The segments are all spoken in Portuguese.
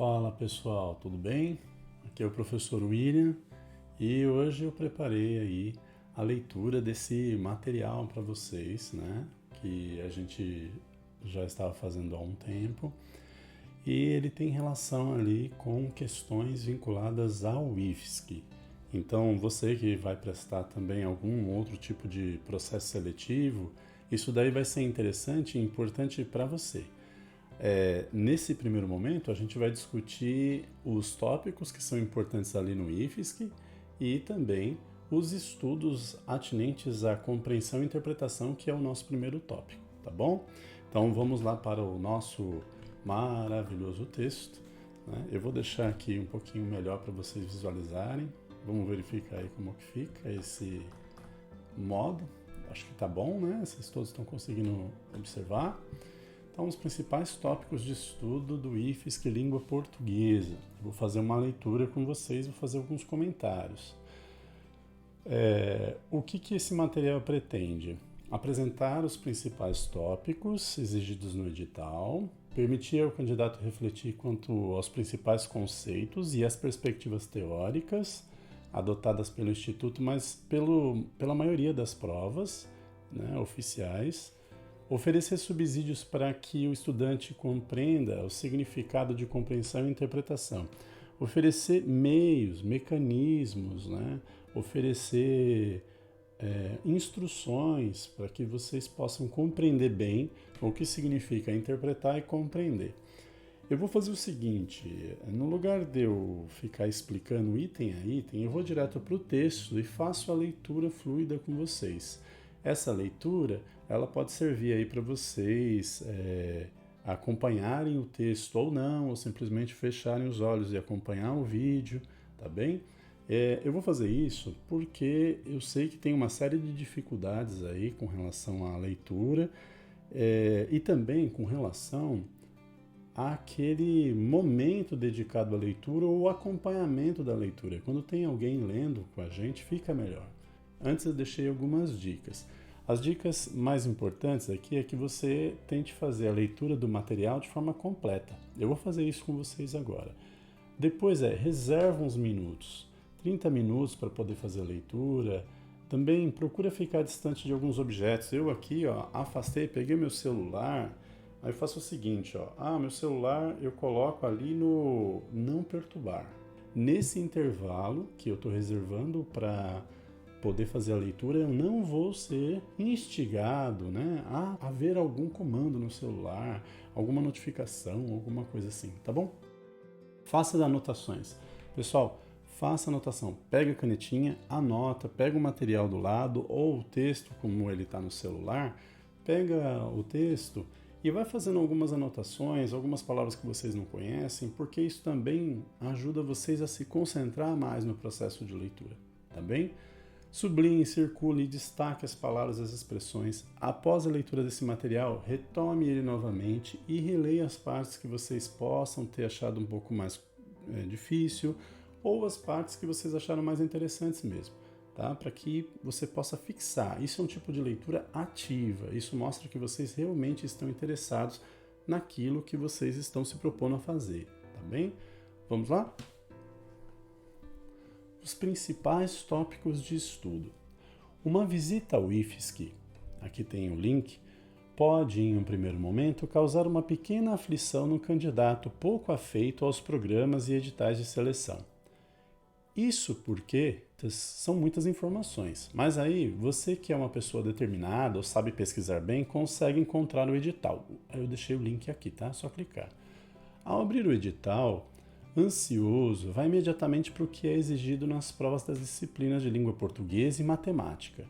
Fala pessoal, tudo bem? Aqui é o professor William e hoje eu preparei aí a leitura desse material para vocês, né? Que a gente já estava fazendo há um tempo e ele tem relação ali com questões vinculadas ao IFSC. Então você que vai prestar também algum outro tipo de processo seletivo, isso daí vai ser interessante e importante para você. Nesse primeiro momento, a gente vai discutir os tópicos que são importantes ali no IFSC e também os estudos atinentes à compreensão e interpretação, que é o nosso primeiro tópico, tá bom? Então vamos lá para o nosso maravilhoso texto, né? Eu vou deixar aqui um pouquinho melhor para vocês visualizarem. Vamos verificar aí como que fica esse modo. Acho que tá bom, né? Vocês todos estão conseguindo observar. Então, os principais tópicos de estudo do IFSC Língua Portuguesa. Vou fazer uma leitura com vocês, vou fazer alguns comentários. O que esse material pretende? Apresentar os principais tópicos exigidos no edital, permitir ao candidato refletir quanto aos principais conceitos e as perspectivas teóricas adotadas pelo Instituto, mas pela maioria das provas, né, oficiais. Oferecer subsídios para que o estudante compreenda o significado de compreensão e interpretação. Oferecer meios, mecanismos, né? Oferecer instruções para que vocês possam compreender bem o que significa interpretar e compreender. Eu vou fazer o seguinte, no lugar de eu ficar explicando item a item, eu vou direto para o texto e faço a leitura fluida com vocês. Essa leitura, ela pode servir aí para vocês acompanharem o texto ou não, ou simplesmente fecharem os olhos e acompanhar o vídeo, tá bem? Eu vou fazer isso porque eu sei que tem uma série de dificuldades aí com relação à leitura e também com relação àquele momento dedicado à leitura ou acompanhamento da leitura. Quando tem alguém lendo com a gente, fica melhor. Antes eu deixei algumas dicas. As dicas mais importantes aqui é que você tente fazer a leitura do material de forma completa. Eu vou fazer isso com vocês agora. Depois reserva uns minutos, 30 minutos para poder fazer a leitura. Também procura ficar distante de alguns objetos. Eu aqui, afastei, peguei meu celular. Aí eu faço o seguinte, meu celular eu coloco ali no não perturbar. Nesse intervalo que eu estou reservando para poder fazer a leitura, eu não vou ser instigado, né, a ver algum comando no celular, alguma notificação, alguma coisa assim, tá bom? Faça as anotações. Pessoal, faça anotação. Pega a canetinha, anota, pega o material do lado ou o texto como ele está no celular, pega o texto e vai fazendo algumas anotações, algumas palavras que vocês não conhecem, porque isso também ajuda vocês a se concentrar mais no processo de leitura, tá bem? Sublinhe, circule e destaque as palavras e as expressões. Após a leitura desse material, retome ele novamente e releia as partes que vocês possam ter achado um pouco mais difícil ou as partes que vocês acharam mais interessantes mesmo, tá? Para que você possa fixar. Isso é um tipo de leitura ativa. Isso mostra que vocês realmente estão interessados naquilo que vocês estão se propondo a fazer, tá bem? Vamos lá? Os principais tópicos de estudo. Uma visita ao IFSC, aqui tem o link, pode, em um primeiro momento, causar uma pequena aflição no candidato pouco afeito aos programas e editais de seleção. Isso porque são muitas informações, mas aí você que é uma pessoa determinada ou sabe pesquisar bem, consegue encontrar o edital. Eu deixei o link aqui, tá? É só clicar. Ao abrir o edital, ansioso, vai imediatamente para o que é exigido nas provas das disciplinas de língua portuguesa e matemática.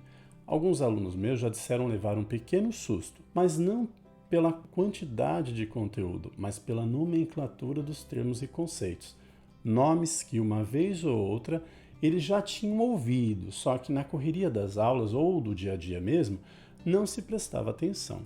Alguns alunos meus já disseram levar um pequeno susto, mas não pela quantidade de conteúdo, mas pela nomenclatura dos termos e conceitos. Nomes que uma vez ou outra eles já tinham ouvido, só que na correria das aulas ou do dia a dia mesmo, não se prestava atenção.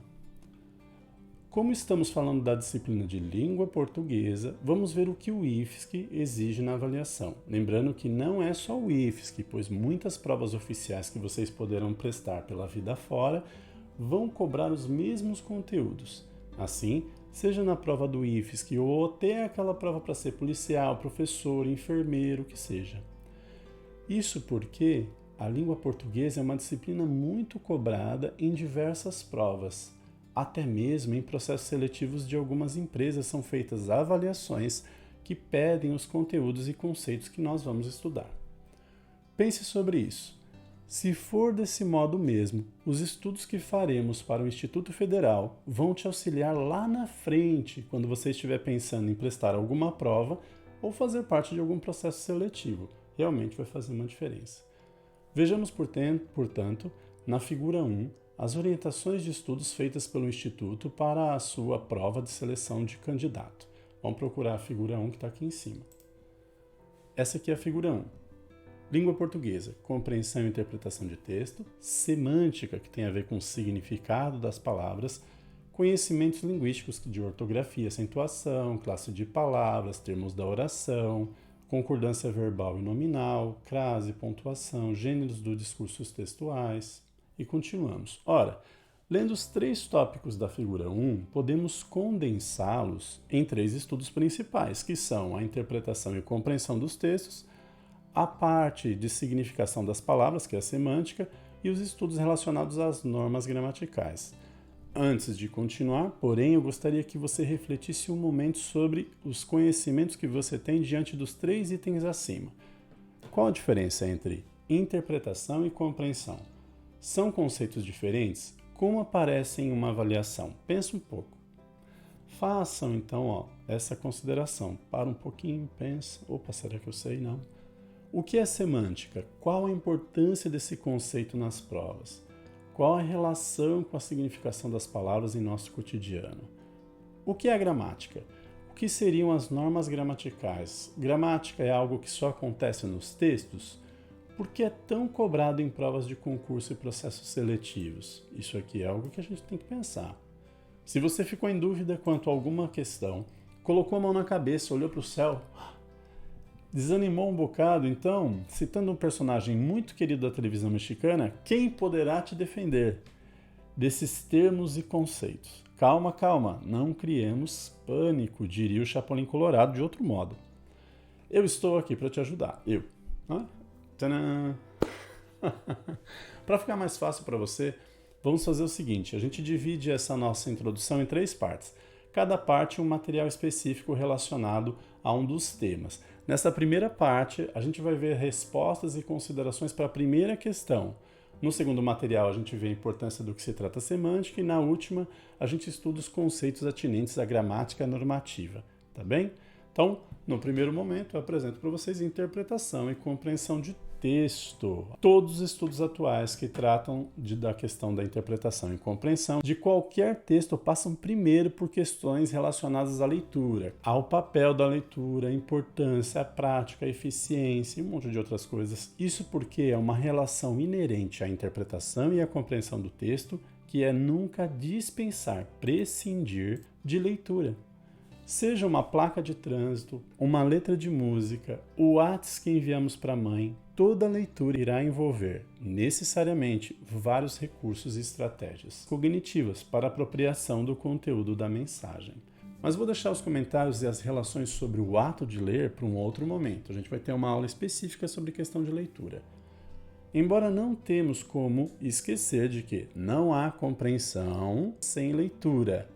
Como estamos falando da disciplina de língua portuguesa, vamos ver o que o IFSC exige na avaliação. Lembrando que não é só o IFSC, pois muitas provas oficiais que vocês poderão prestar pela vida fora vão cobrar os mesmos conteúdos. Assim, seja na prova do IFSC ou até aquela prova para ser policial, professor, enfermeiro, o que seja. Isso porque a língua portuguesa é uma disciplina muito cobrada em diversas provas. Até mesmo em processos seletivos de algumas empresas são feitas avaliações que pedem os conteúdos e conceitos que nós vamos estudar. Pense sobre isso. Se for desse modo mesmo, os estudos que faremos para o Instituto Federal vão te auxiliar lá na frente, quando você estiver pensando em prestar alguma prova ou fazer parte de algum processo seletivo. Realmente vai fazer uma diferença. Vejamos, portanto, na figura 1, as orientações de estudos feitas pelo Instituto para a sua prova de seleção de candidato. Vamos procurar a figura 1 que está aqui em cima. Essa aqui é a figura 1. Língua portuguesa, compreensão e interpretação de texto, semântica, que tem a ver com o significado das palavras, conhecimentos linguísticos de ortografia, acentuação, classe de palavras, termos da oração, concordância verbal e nominal, crase, pontuação, gêneros dos discursos textuais. E continuamos. Ora, lendo os 3 tópicos da figura 1, podemos condensá-los em 3 estudos principais, que são a interpretação e compreensão dos textos, a parte de significação das palavras, que é a semântica, e os estudos relacionados às normas gramaticais. Antes de continuar, porém, eu gostaria que você refletisse um momento sobre os conhecimentos que você tem diante dos 3 itens acima. Qual a diferença entre interpretação e compreensão? São conceitos diferentes? Como aparecem em uma avaliação? Pensa um pouco. Façam, então, essa consideração. Para um pouquinho, pensa. Opa, será que eu sei? Não. O que é semântica? Qual a importância desse conceito nas provas? Qual a relação com a significação das palavras em nosso cotidiano? O que é a gramática? O que seriam as normas gramaticais? Gramática é algo que só acontece nos textos? Por que é tão cobrado em provas de concurso e processos seletivos? Isso aqui é algo que a gente tem que pensar. Se você ficou em dúvida quanto a alguma questão, colocou a mão na cabeça, olhou para o céu, desanimou um bocado, então, citando um personagem muito querido da televisão mexicana, quem poderá te defender desses termos e conceitos? Calma, calma, não criemos pânico, diria o Chapolin Colorado de outro modo. Eu estou aqui para te ajudar. Tadã! Para ficar mais fácil para você, vamos fazer o seguinte, a gente divide essa nossa introdução em 3 partes. Cada parte um material específico relacionado a um dos temas. Nessa primeira parte, a gente vai ver respostas e considerações para a primeira questão. No segundo material, a gente vê a importância do que se trata semântica e na última, a gente estuda os conceitos atinentes à gramática normativa, tá bem? Então, no primeiro momento, eu apresento para vocês interpretação e compreensão de texto. Todos os estudos atuais que tratam da questão da interpretação e compreensão de qualquer texto passam primeiro por questões relacionadas à leitura, ao papel da leitura, a importância, a prática, a eficiência e um monte de outras coisas. Isso porque é uma relação inerente à interpretação e à compreensão do texto, que é nunca dispensar, prescindir de leitura. Seja uma placa de trânsito, uma letra de música, o WhatsApp que enviamos para a mãe, toda leitura irá envolver, necessariamente, vários recursos e estratégias cognitivas para apropriação do conteúdo da mensagem. Mas vou deixar os comentários e as relações sobre o ato de ler para um outro momento. A gente vai ter uma aula específica sobre questão de leitura. Embora não temos como esquecer de que não há compreensão sem leitura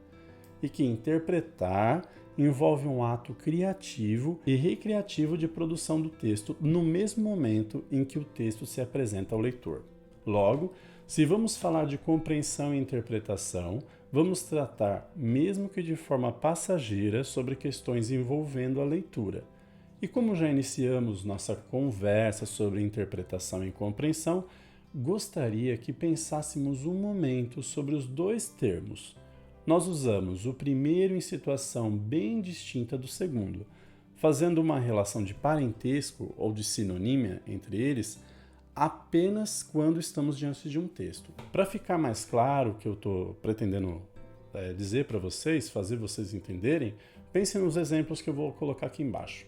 e que interpretar envolve um ato criativo e recreativo de produção do texto no mesmo momento em que o texto se apresenta ao leitor. Logo, se vamos falar de compreensão e interpretação, vamos tratar, mesmo que de forma passageira, sobre questões envolvendo a leitura. E como já iniciamos nossa conversa sobre interpretação e compreensão, gostaria que pensássemos um momento sobre os 2 termos. Nós usamos o primeiro em situação bem distinta do segundo, fazendo uma relação de parentesco ou de sinonímia entre eles apenas quando estamos diante de um texto. Para ficar mais claro o que eu estou pretendendo dizer para vocês, fazer vocês entenderem, pensem nos exemplos que eu vou colocar aqui embaixo.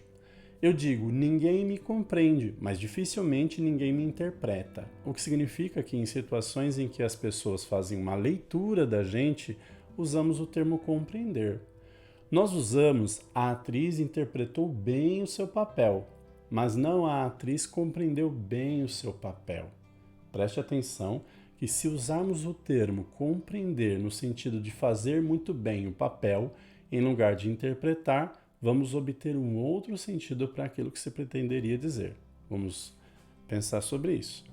Eu digo, ninguém me compreende, mas dificilmente ninguém me interpreta, o que significa que em situações em que as pessoas fazem uma leitura da gente, usamos o termo compreender. Nós usamos a atriz interpretou bem o seu papel, mas não a atriz compreendeu bem o seu papel. Preste atenção que se usarmos o termo compreender no sentido de fazer muito bem o papel, em lugar de interpretar, vamos obter um outro sentido para aquilo que se pretenderia dizer. Vamos pensar sobre isso.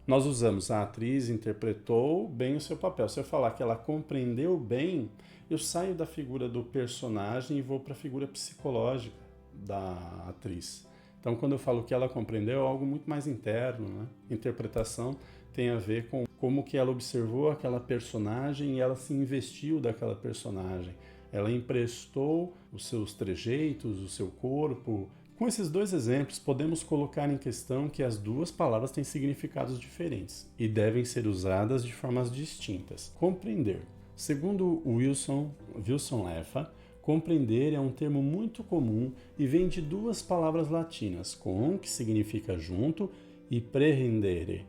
Nós usamos a atriz interpretou bem o seu papel. Se eu falar que ela compreendeu bem, eu saio da figura do personagem e vou para a figura psicológica da atriz. Então, quando eu falo que ela compreendeu, é algo muito mais interno, né? Interpretação tem a ver com como que ela observou aquela personagem e ela se investiu daquela personagem. Ela emprestou os seus trejeitos, o seu corpo. Com esses dois exemplos, podemos colocar em questão que as duas palavras têm significados diferentes e devem ser usadas de formas distintas. Compreender. Segundo Wilson Leffa, compreender é um termo muito comum e vem de duas palavras latinas, com, que significa junto, e prehendere,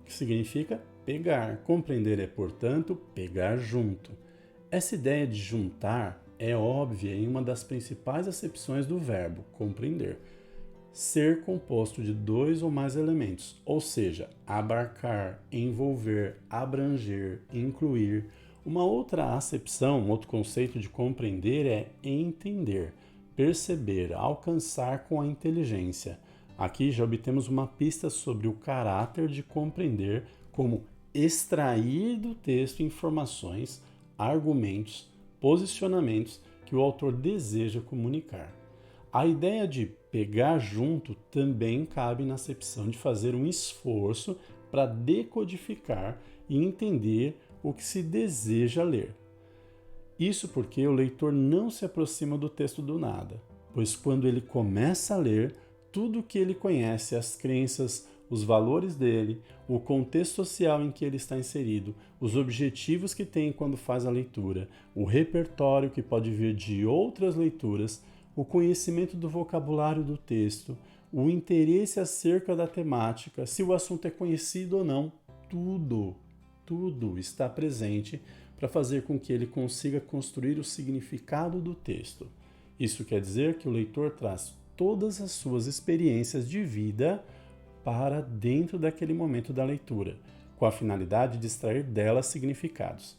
que significa pegar. Compreender é, portanto, pegar junto. Essa ideia de juntar é óbvia em uma das principais acepções do verbo compreender. Ser composto de dois ou mais elementos, ou seja, abarcar, envolver, abranger, incluir. Uma outra acepção, um outro conceito de compreender é entender, perceber, alcançar com a inteligência. Aqui já obtemos uma pista sobre o caráter de compreender como extrair do texto informações, argumentos, posicionamentos que o autor deseja comunicar. A ideia de pegar junto também cabe na acepção de fazer um esforço para decodificar e entender o que se deseja ler. Isso porque o leitor não se aproxima do texto do nada, pois quando ele começa a ler, tudo o que ele conhece, as crenças, os valores dele, o contexto social em que ele está inserido, os objetivos que tem quando faz a leitura, o repertório que pode vir de outras leituras, o conhecimento do vocabulário do texto, o interesse acerca da temática, se o assunto é conhecido ou não, tudo está presente para fazer com que ele consiga construir o significado do texto. Isso quer dizer que o leitor traz todas as suas experiências de vida para dentro daquele momento da leitura, com a finalidade de extrair delas significados.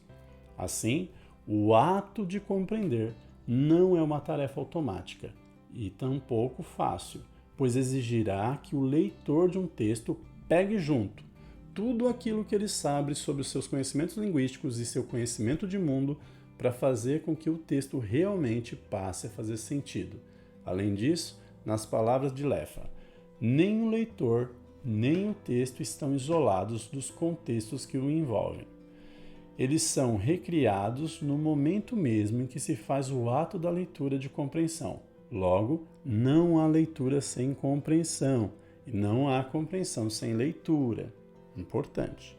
Assim, o ato de compreender não é uma tarefa automática e tampouco fácil, pois exigirá que o leitor de um texto pegue junto tudo aquilo que ele sabe sobre os seus conhecimentos linguísticos e seu conhecimento de mundo para fazer com que o texto realmente passe a fazer sentido. Além disso, nas palavras de Leffa, nem o leitor nem o texto estão isolados dos contextos que o envolvem. Eles são recriados no momento mesmo em que se faz o ato da leitura de compreensão. Logo, não há leitura sem compreensão e não há compreensão sem leitura. Importante.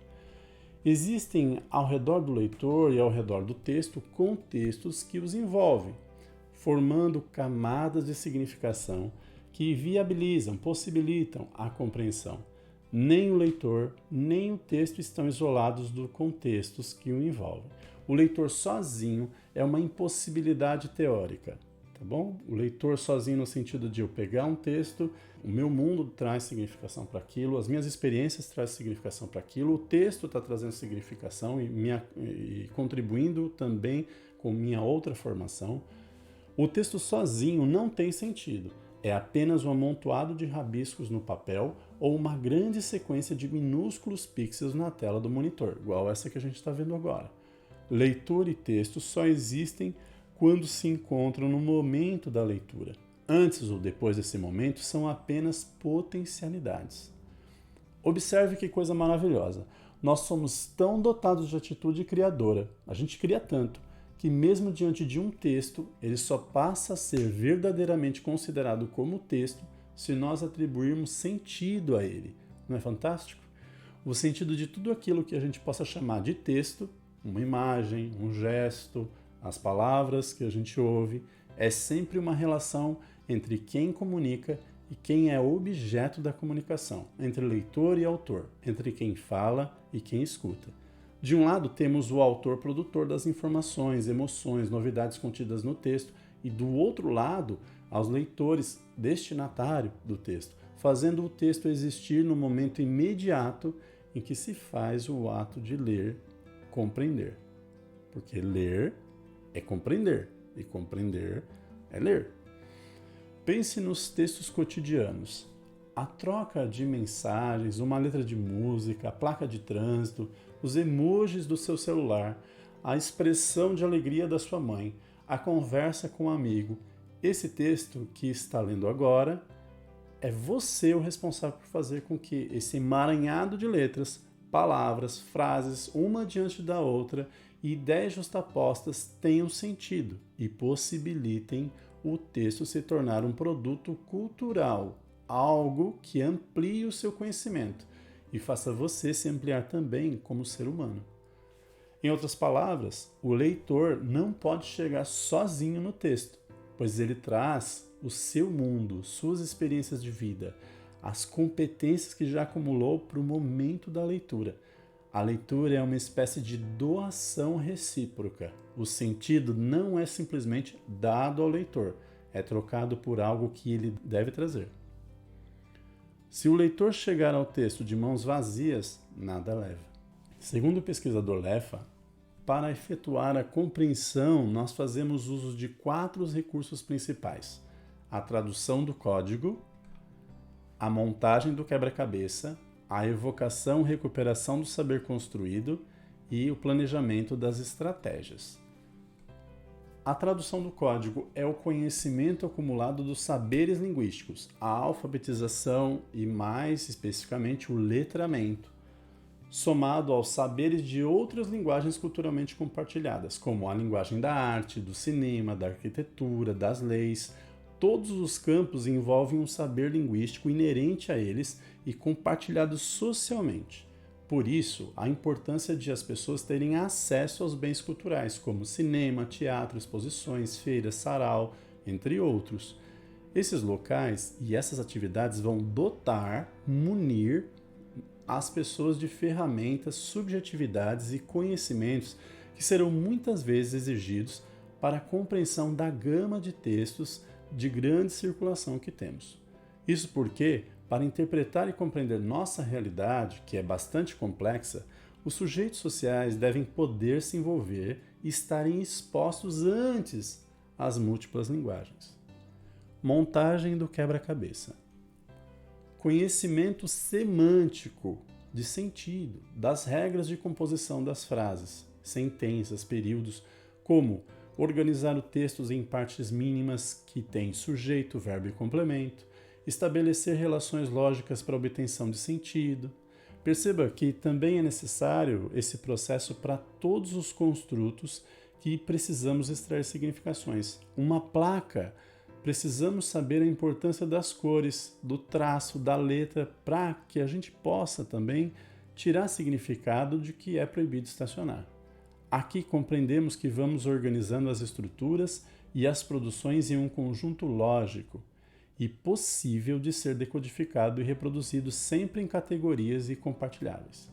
Existem ao redor do leitor e ao redor do texto contextos que os envolvem, formando camadas de significação que viabilizam, possibilitam a compreensão. Nem o leitor, nem o texto estão isolados dos contextos que o envolvem. O leitor sozinho é uma impossibilidade teórica, tá bom? O leitor sozinho no sentido de eu pegar um texto, o meu mundo traz significação para aquilo, as minhas experiências trazem significação para aquilo, o texto está trazendo significação e contribuindo também com minha outra formação. O texto sozinho não tem sentido. É apenas um amontoado de rabiscos no papel ou uma grande sequência de minúsculos pixels na tela do monitor, igual essa que a gente está vendo agora. Leitor e texto só existem quando se encontram no momento da leitura. Antes ou depois desse momento são apenas potencialidades. Observe que coisa maravilhosa. Nós somos tão dotados de atitude criadora, a gente cria tanto, que mesmo diante de um texto, ele só passa a ser verdadeiramente considerado como texto se nós atribuirmos sentido a ele. Não é fantástico? O sentido de tudo aquilo que a gente possa chamar de texto, uma imagem, um gesto, as palavras que a gente ouve, é sempre uma relação entre quem comunica e quem é objeto da comunicação, entre leitor e autor, entre quem fala e quem escuta. De um lado, temos o autor produtor das informações, emoções, novidades contidas no texto, e do outro lado, aos leitores destinatário do texto, fazendo o texto existir no momento imediato em que se faz o ato de ler, compreender. Porque ler é compreender, e compreender é ler. Pense nos textos cotidianos. A troca de mensagens, uma letra de música, a placa de trânsito, os emojis do seu celular, a expressão de alegria da sua mãe, a conversa com um amigo. Esse texto que está lendo agora, é você o responsável por fazer com que esse emaranhado de letras, palavras, frases, uma diante da outra e ideias justapostas tenham sentido e possibilitem o texto se tornar um produto cultural, algo que amplie o seu conhecimento e faça você se ampliar também como ser humano. Em outras palavras, o leitor não pode chegar sozinho no texto, pois ele traz o seu mundo, suas experiências de vida, as competências que já acumulou para o momento da leitura. A leitura é uma espécie de doação recíproca. O sentido não é simplesmente dado ao leitor, é trocado por algo que ele deve trazer. Se o leitor chegar ao texto de mãos vazias, nada leva. Segundo o pesquisador Leffa, para efetuar a compreensão, nós fazemos uso de 4 recursos principais: a tradução do código, a montagem do quebra-cabeça, a evocação e recuperação do saber construído e o planejamento das estratégias. A tradução do código é o conhecimento acumulado dos saberes linguísticos, a alfabetização e, mais especificamente, o letramento, somado aos saberes de outras linguagens culturalmente compartilhadas, como a linguagem da arte, do cinema, da arquitetura, das leis. Todos os campos envolvem um saber linguístico inerente a eles e compartilhado socialmente. Por isso, a importância de as pessoas terem acesso aos bens culturais, como cinema, teatro, exposições, feiras, sarau, entre outros. Esses locais e essas atividades vão dotar, munir as pessoas de ferramentas, subjetividades e conhecimentos que serão muitas vezes exigidos para a compreensão da gama de textos de grande circulação que temos. Isso porque, para interpretar e compreender nossa realidade, que é bastante complexa, os sujeitos sociais devem poder se envolver e estarem expostos antes às múltiplas linguagens. Montagem do quebra-cabeça. Conhecimento semântico de sentido, das regras de composição das frases, sentenças, períodos, como organizar os textos em partes mínimas que têm sujeito, verbo e complemento, estabelecer relações lógicas para obtenção de sentido. Perceba que também é necessário esse processo para todos os construtos que precisamos extrair significações. Uma placa, precisamos saber a importância das cores, do traço, da letra, para que a gente possa também tirar significado de que é proibido estacionar. Aqui compreendemos que vamos organizando as estruturas e as produções em um conjunto lógico e possível de ser decodificado e reproduzido sempre em categorias e compartilháveis.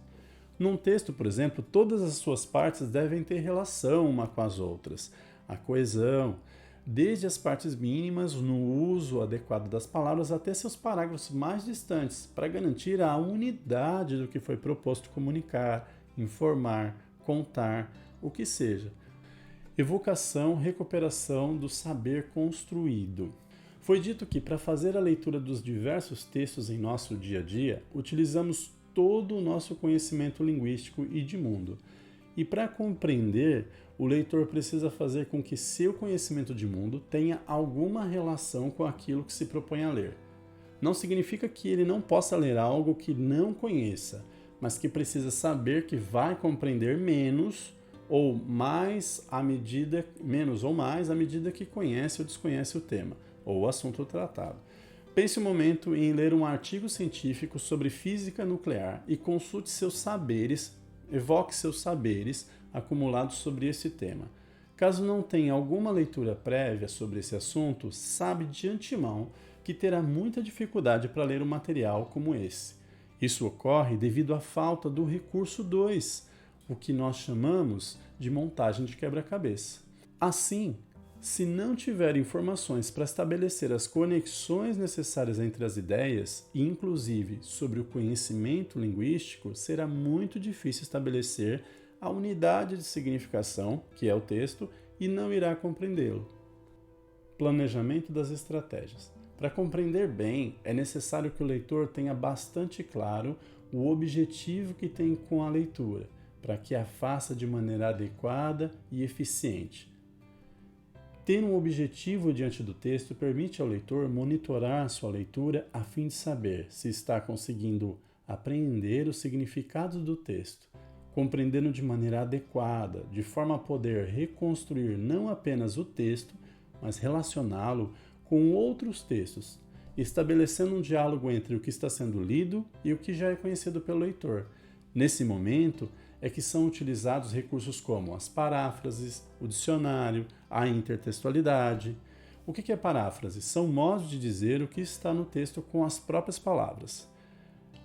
Num texto, por exemplo, todas as suas partes devem ter relação uma com as outras. A coesão, desde as partes mínimas no uso adequado das palavras até seus parágrafos mais distantes, para garantir a unidade do que foi proposto comunicar, informar, contar, o que seja. Evocação, recuperação do saber construído. Foi dito que, para fazer a leitura dos diversos textos em nosso dia a dia, utilizamos todo o nosso conhecimento linguístico e de mundo. E para compreender, o leitor precisa fazer com que seu conhecimento de mundo tenha alguma relação com aquilo que se propõe a ler. Não significa que ele não possa ler algo que não conheça, mas que precisa saber que vai compreender menos ou mais à medida que conhece ou desconhece o tema ou o assunto tratado. Pense um momento em ler um artigo científico sobre física nuclear e consulte seus saberes, evoque seus saberes acumulados sobre esse tema. Caso não tenha alguma leitura prévia sobre esse assunto, sabe de antemão que terá muita dificuldade para ler um material como esse. Isso ocorre devido à falta do recurso 2, o que nós chamamos de montagem de quebra-cabeça. Assim, Se não tiver informações para estabelecer as conexões necessárias entre as ideias, e inclusive sobre o conhecimento linguístico, será muito difícil estabelecer a unidade de significação, que é o texto, e não irá compreendê-lo. Planejamento das estratégias. Para compreender bem, é necessário que o leitor tenha bastante claro o objetivo que tem com a leitura, para que a faça de maneira adequada e eficiente. Ter um objetivo diante do texto permite ao leitor monitorar sua leitura a fim de saber se está conseguindo apreender os significados do texto, compreendendo de maneira adequada, de forma a poder reconstruir não apenas o texto, mas relacioná-lo com outros textos, estabelecendo um diálogo entre o que está sendo lido e o que já é conhecido pelo leitor. Nesse momento é que são utilizados recursos como as paráfrases, o dicionário, a intertextualidade. O que é paráfrase? São modos de dizer o que está no texto com as próprias palavras.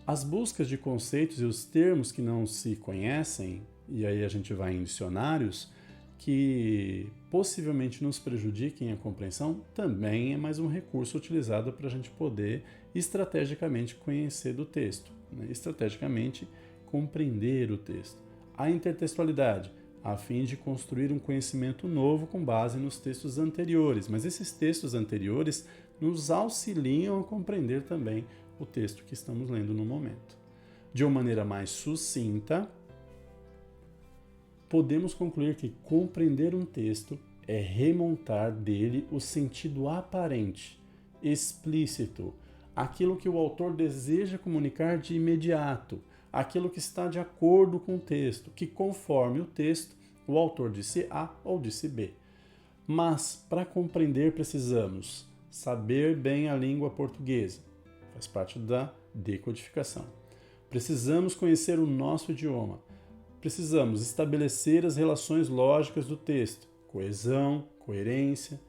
As buscas de conceitos e os termos que não se conhecem, e aí a gente vai em dicionários, que possivelmente nos prejudiquem a compreensão, também é mais um recurso utilizado para a gente poder estrategicamente conhecer do texto, né? Estrategicamente compreender o texto. A intertextualidade, a fim de construir um conhecimento novo com base nos textos anteriores, mas esses textos anteriores nos auxiliam a compreender também o texto que estamos lendo no momento. De uma maneira mais sucinta, podemos concluir que compreender um texto é remontar dele o sentido aparente, explícito, aquilo que o autor deseja comunicar de imediato, aquilo que está de acordo com o texto, que conforme o texto, o autor disse A ou disse B. Mas, para compreender, precisamos saber bem a língua portuguesa, faz parte da decodificação. Precisamos conhecer o nosso idioma. Precisamos estabelecer as relações lógicas do texto, coesão, coerência,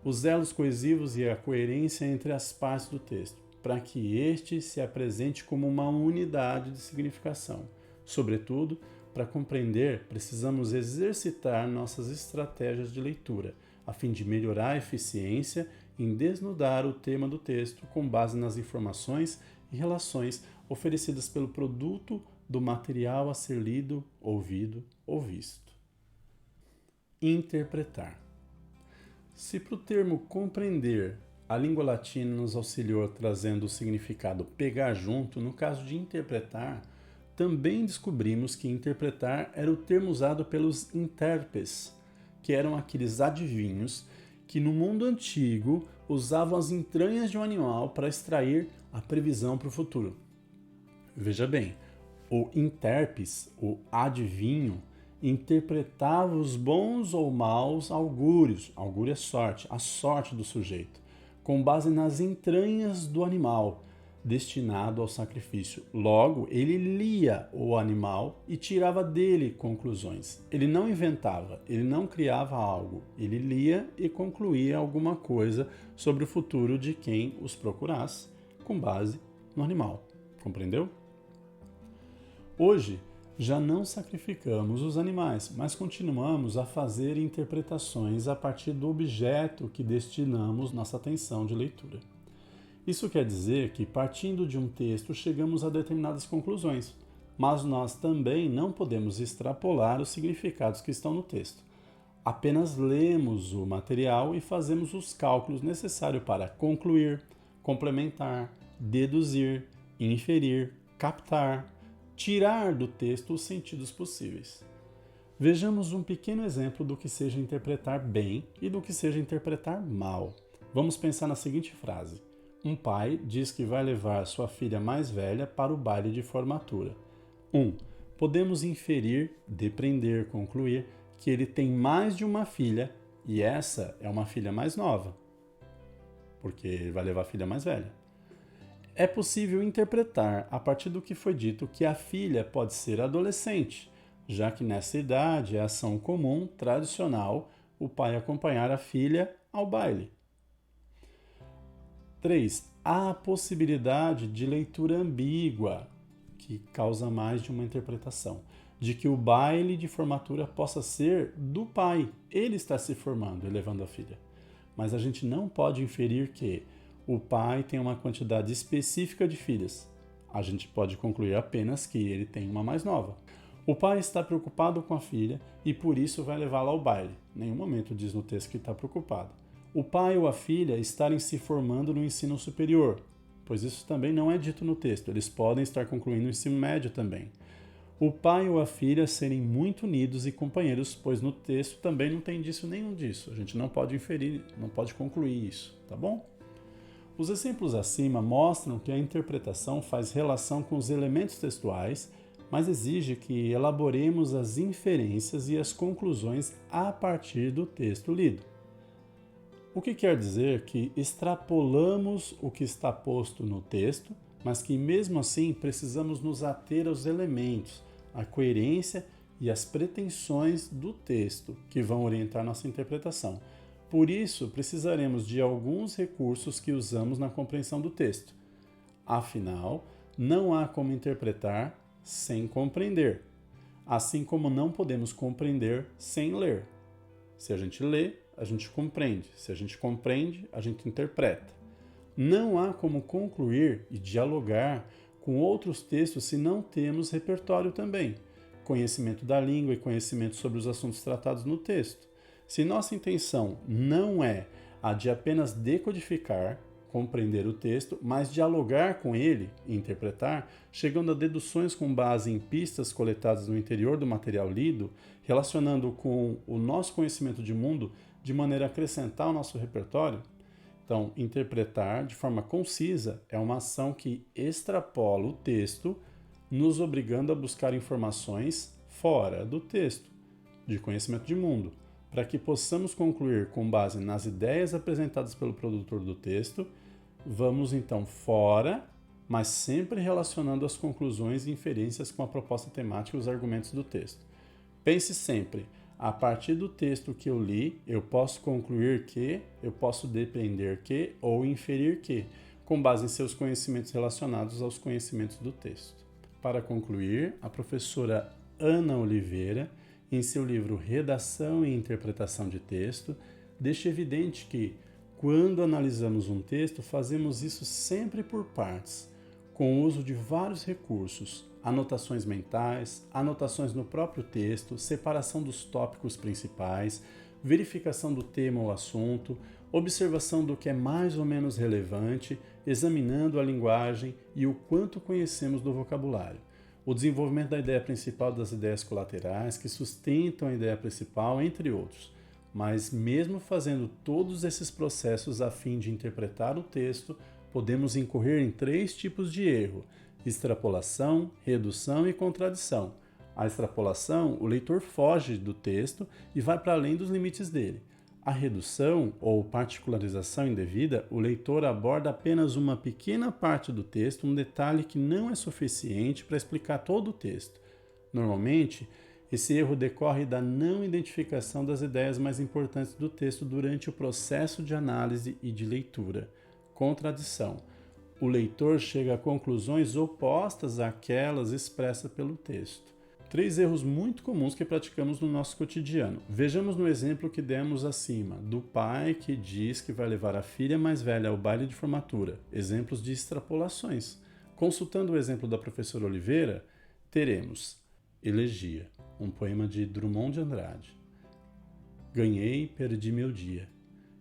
os elos coesivos e a coerência entre as partes do texto, para que este se apresente como uma unidade de significação. Sobretudo, para compreender, precisamos exercitar nossas estratégias de leitura, a fim de melhorar a eficiência em desnudar o tema do texto com base nas informações e relações oferecidas pelo produto do material a ser lido, ouvido ou visto. Interpretar. Se para o termo compreender a língua latina nos auxiliou trazendo o significado pegar junto, no caso de interpretar, também descobrimos que interpretar era o termo usado pelos intérpretes, que eram aqueles adivinhos que no mundo antigo usavam as entranhas de um animal para extrair a previsão para o futuro. Veja bem, o intérpes, o adivinho, interpretava os bons ou maus augúrios, augúrio é sorte, a sorte do sujeito, com base nas entranhas do animal destinado ao sacrifício. Logo, ele lia o animal e tirava dele conclusões. Ele não inventava, ele não criava algo, ele lia e concluía alguma coisa sobre o futuro de quem os procurasse, com base no animal. Compreendeu? Hoje, já não sacrificamos os animais, mas continuamos a fazer interpretações a partir do objeto que destinamos nossa atenção de leitura. Isso quer dizer que, partindo de um texto, chegamos a determinadas conclusões, mas nós também não podemos extrapolar os significados que estão no texto. Apenas lemos o material e fazemos os cálculos necessários para concluir, complementar, deduzir, inferir, captar, tirar do texto os sentidos possíveis. Vejamos um pequeno exemplo do que seja interpretar bem e do que seja interpretar mal. Vamos pensar na seguinte frase. Um pai diz que vai levar sua filha mais velha para o baile de formatura. 1. Podemos inferir, depreender, concluir que ele tem mais de uma filha e essa é uma filha mais nova, porque ele vai levar a filha mais velha. É possível interpretar, a partir do que foi dito, que a filha pode ser adolescente, já que nessa idade é ação comum, tradicional, o pai acompanhar a filha ao baile. 3. Há a possibilidade de leitura ambígua, que causa mais de uma interpretação. de que o baile de formatura possa ser do pai. Ele está se formando e levando a filha. Mas a gente não pode inferir que o pai tem uma quantidade específica de filhas. A gente pode concluir apenas que ele tem uma mais nova. O pai está preocupado com a filha e por isso vai levá-la ao baile. Em nenhum momento diz no texto que está preocupado. O pai ou a filha estarem se formando no ensino superior, pois isso também não é dito no texto. Eles podem estar concluindo o ensino médio também. O pai ou a filha serem muito unidos e companheiros, pois no texto também não tem indício nenhum disso. A gente não pode inferir, não pode concluir isso, tá bom? Os exemplos acima mostram que a interpretação faz relação com os elementos textuais, mas exige que elaboremos as inferências e as conclusões a partir do texto lido. O que quer dizer que extrapolamos o que está posto no texto, mas que mesmo assim precisamos nos ater aos elementos, à coerência e às pretensões do texto que vão orientar nossa interpretação. Por isso, precisaremos de alguns recursos que usamos na compreensão do texto. Afinal, não há como interpretar sem compreender, assim como não podemos compreender sem ler. Se a gente lê, a gente compreende. Se a gente compreende, a gente interpreta. Não há como concluir e dialogar com outros textos se não temos repertório também, conhecimento da língua e conhecimento sobre os assuntos tratados no texto. Se nossa intenção não é a de apenas decodificar, compreender o texto, mas dialogar com ele e interpretar, chegando a deduções com base em pistas coletadas no interior do material lido, relacionando com o nosso conhecimento de mundo de maneira a acrescentar ao nosso repertório, então, interpretar de forma concisa é uma ação que extrapola o texto, nos obrigando a buscar informações fora do texto, de conhecimento de mundo, para que possamos concluir com base nas ideias apresentadas pelo produtor do texto. Vamos então fora, mas sempre relacionando as conclusões e inferências com a proposta temática e os argumentos do texto. Pense sempre, a partir do texto que eu li, eu posso concluir que, eu posso depender que ou inferir que, com base em seus conhecimentos relacionados aos conhecimentos do texto. Para concluir, a professora Ana Oliveira, em seu livro Redação e Interpretação de Texto, deixa evidente que, quando analisamos um texto, fazemos isso sempre por partes, com o uso de vários recursos, anotações mentais, anotações no próprio texto, separação dos tópicos principais, verificação do tema ou assunto, observação do que é mais ou menos relevante, examinando a linguagem e o quanto conhecemos do vocabulário. O desenvolvimento da ideia principal, das ideias colaterais que sustentam a ideia principal, entre outros. Mas mesmo fazendo todos esses processos a fim de interpretar o texto, podemos incorrer em 3 tipos de erro: extrapolação, redução e contradição. A extrapolação, o leitor foge do texto e vai para além dos limites dele. A redução, ou particularização indevida, o leitor aborda apenas uma pequena parte do texto, um detalhe que não é suficiente para explicar todo o texto. Normalmente, esse erro decorre da não identificação das ideias mais importantes do texto durante o processo de análise e de leitura. Contradição. O leitor chega a conclusões opostas àquelas expressas pelo texto. 3 erros muito comuns que praticamos no nosso cotidiano. Vejamos no exemplo que demos acima, do pai que diz que vai levar a filha mais velha ao baile de formatura. Exemplos de extrapolações. Consultando o exemplo da professora Oliveira, teremos Elegia, um poema de Drummond de Andrade. Ganhei, perdi meu dia,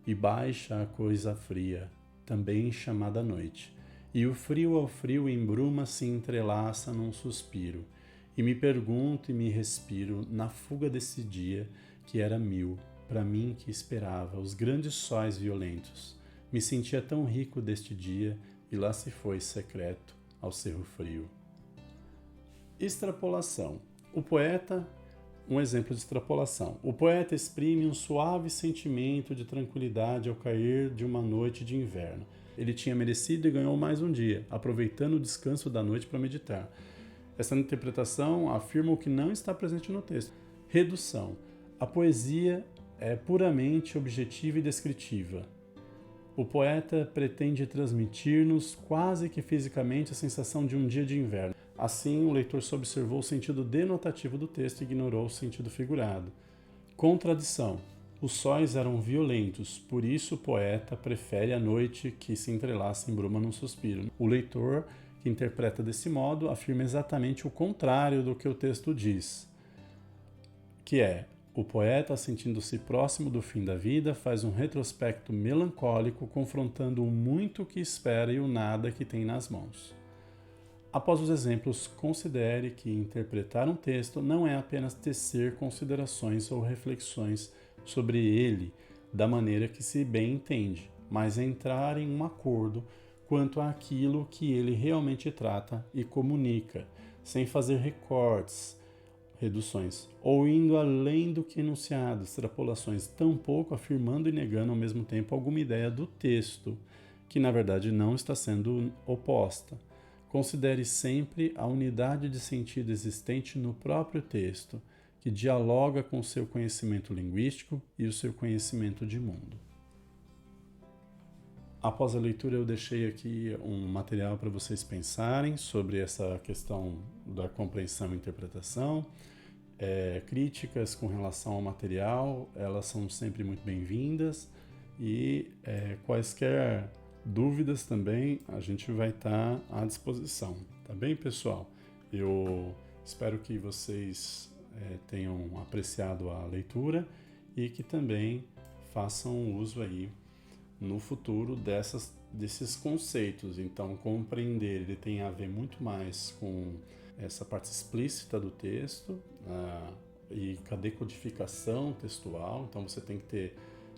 e baixa a coisa fria, também chamada noite, e o frio ao frio em bruma se entrelaça num suspiro, e me pergunto e me respiro na fuga desse dia que era mil, para mim que esperava os grandes sóis violentos. Me sentia tão rico deste dia, e lá se foi secreto ao cerro frio. Extrapolação. Um exemplo de extrapolação. O poeta exprime um suave sentimento de tranquilidade ao cair de uma noite de inverno. Ele tinha merecido e ganhou mais um dia, aproveitando o descanso da noite para meditar. Essa interpretação afirma o que não está presente no texto. Redução. A poesia é puramente objetiva e descritiva. O poeta pretende transmitir-nos quase que fisicamente a sensação de um dia de inverno. Assim, o leitor só observou o sentido denotativo do texto e ignorou o sentido figurado. Contradição. Os sóis eram violentos, por isso o poeta prefere a noite que se entrelaça em bruma num suspiro. O leitor, que interpreta desse modo, afirma exatamente o contrário do que o texto diz, que é: o poeta, sentindo-se próximo do fim da vida, faz um retrospecto melancólico, confrontando o muito que espera e o nada que tem nas mãos. Após os exemplos, considere que interpretar um texto não é apenas tecer considerações ou reflexões sobre ele da maneira que se bem entende, mas entrar em um acordo quanto àquilo que ele realmente trata e comunica, sem fazer recortes, reduções, ou indo além do que enunciado, extrapolações, tampouco afirmando e negando ao mesmo tempo alguma ideia do texto, que na verdade não está sendo oposta. Considere sempre a unidade de sentido existente no próprio texto, que dialoga com o seu conhecimento linguístico e o seu conhecimento de mundo. Após a leitura, eu deixei aqui um material para vocês pensarem sobre essa questão da compreensão e interpretação. Críticas com relação ao material, elas são sempre muito bem-vindas, e quaisquer dúvidas também a gente vai estar à disposição, tá bem, pessoal? Eu espero que vocês tenham apreciado a leitura e que também façam uso aí no futuro desses conceitos. Então, compreender, ele tem a ver muito mais com essa parte explícita do texto e com a decodificação textual. Então, você tem que ter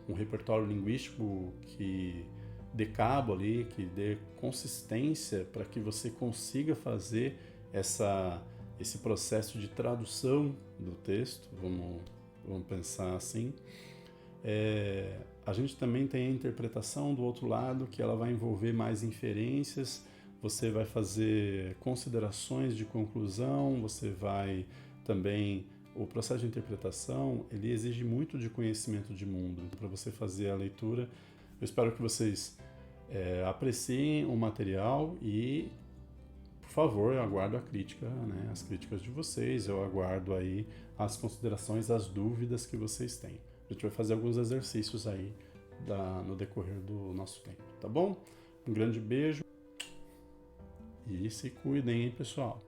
um repertório linguístico que dê cabo ali, que dê consistência para que você consiga fazer esse processo de tradução do texto, vamos pensar assim. A gente também tem a interpretação do outro lado, que ela vai envolver mais inferências, você vai fazer considerações de conclusão, você vai também... O processo de interpretação, ele exige muito de conhecimento de mundo. Para você fazer a leitura, eu espero que vocês apreciem o material e, por favor, eu aguardo a crítica, né, as críticas de vocês, eu aguardo aí as considerações, as dúvidas que vocês têm. A gente vai fazer alguns exercícios aí no decorrer do nosso tempo, tá bom? Um grande beijo e se cuidem, hein, pessoal?